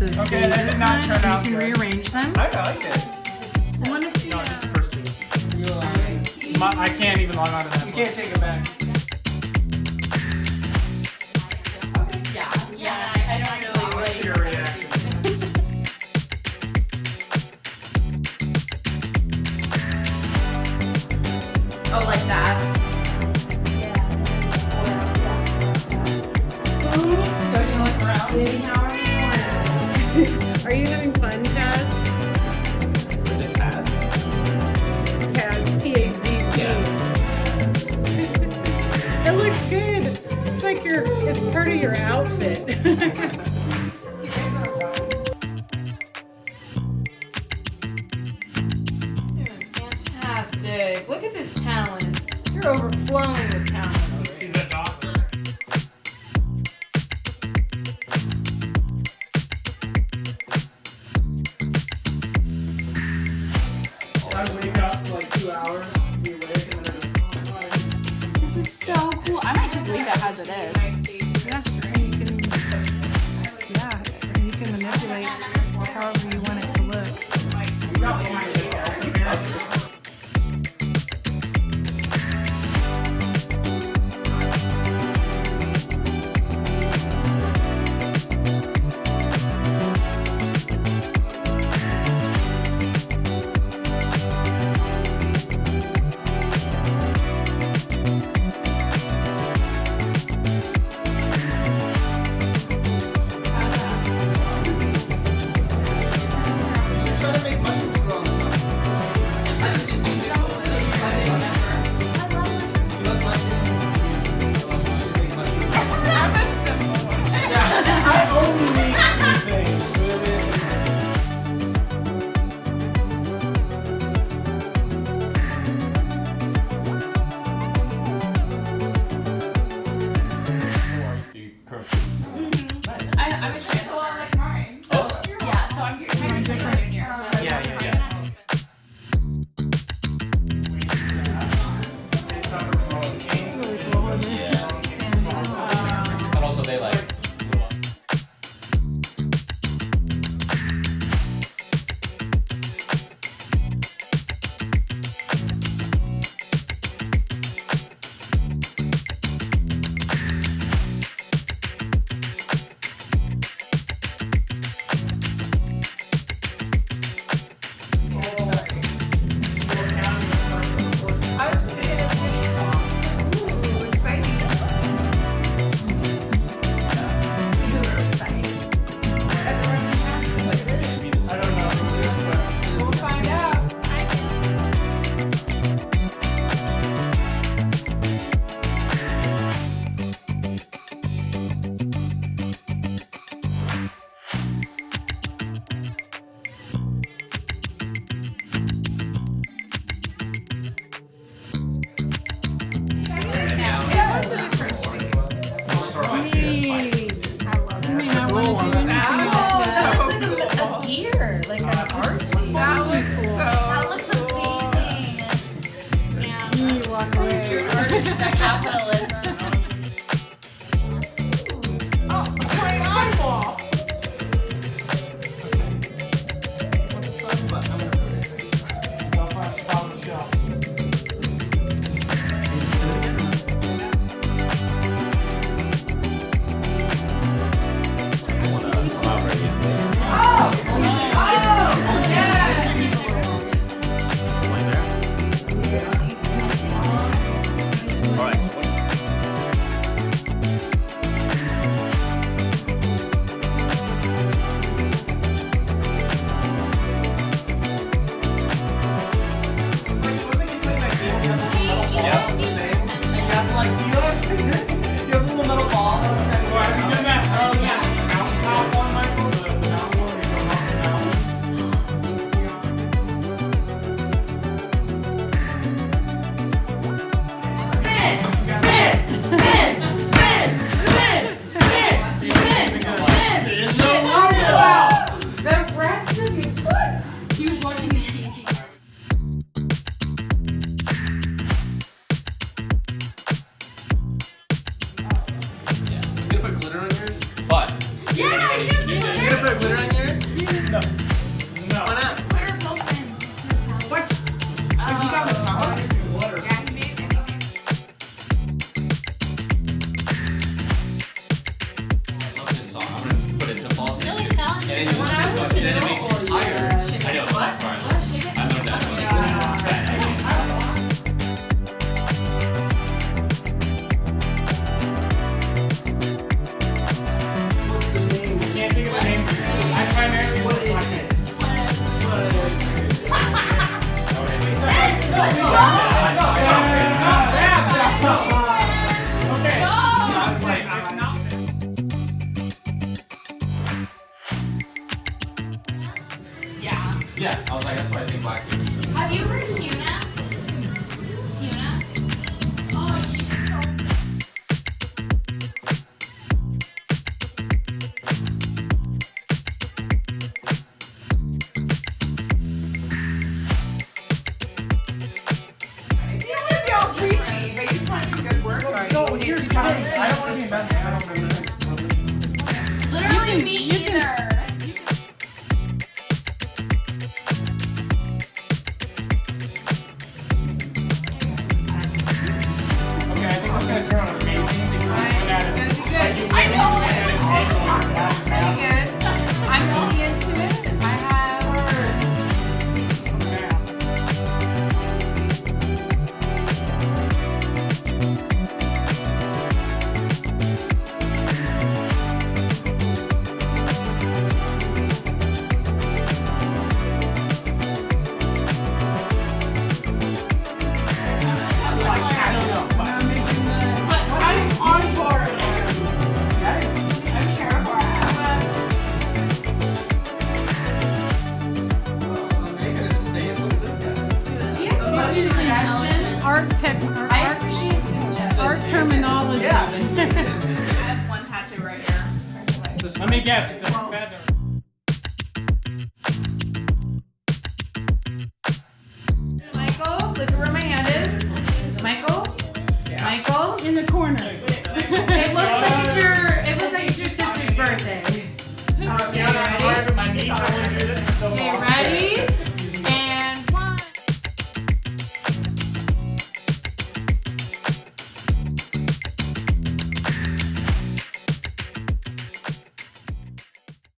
pieces. Okay, that did not turn out You can good. rearrange them. I like it. I want to see. No, just the first two. I can't even log on to that. You can't take it back. I don't really What's your reaction? Oh, like that? Don't you look around? Are you having fun, Chaz? Is it Taz? Chaz, T-A-Z-Z. It looks good. It's like it's part of your outfit. Doing fantastic. Look at this talent. You're overflowing with talent. He's a doctor. I wake up for like 2 hours, be awake, and then This is so cool. I might just leave it as it is. Yeah, and you can manipulate however you want it to look. try to make mushrooms grow on the top. I only make two things. I wish I could pull out like mine. So, yeah, so I'm kind of different. Yeah. Really cool, isn't it? And also they like I was thinking of ooh, exciting. I don't know. We'll find out. A deer, like an artsy. That looks amazing. You walk away. Your artist capitalism. but Yeah, you did. put glitter on yours? No. Why No. not? Glitter built in. What? You got metallic? Water. Yeah, maybe. I love this song. I'm gonna put it to false Really tension. telling And you then you when listen I to was it, and then it makes you tired. I know, What? that's fine. What? Shake it? I know that one. What's the name? Can't think of the name. I primarily What just is watch it? it. Let's go! Okay. Go! I was like, it's not. Yeah. Yeah, I was like, that's why I think black people. Have you heard Huna? Huna? Oh, she's so You don't want to be all preachy, but you want to do good work. Sorry. No, here's my. I don't want to be invested. I don't remember. literally me either. Okay, I think I'm gonna turn on a painting because It's gonna be good. I know. It's pretty good. I'm really into it. I have. I'm on board. I'm here for it. Make it stays. Look at this guy. He has motion suggestions. Art I appreciate suggestions. terminology. Yeah. I have one tattoo right here. Let me guess, it's a feather.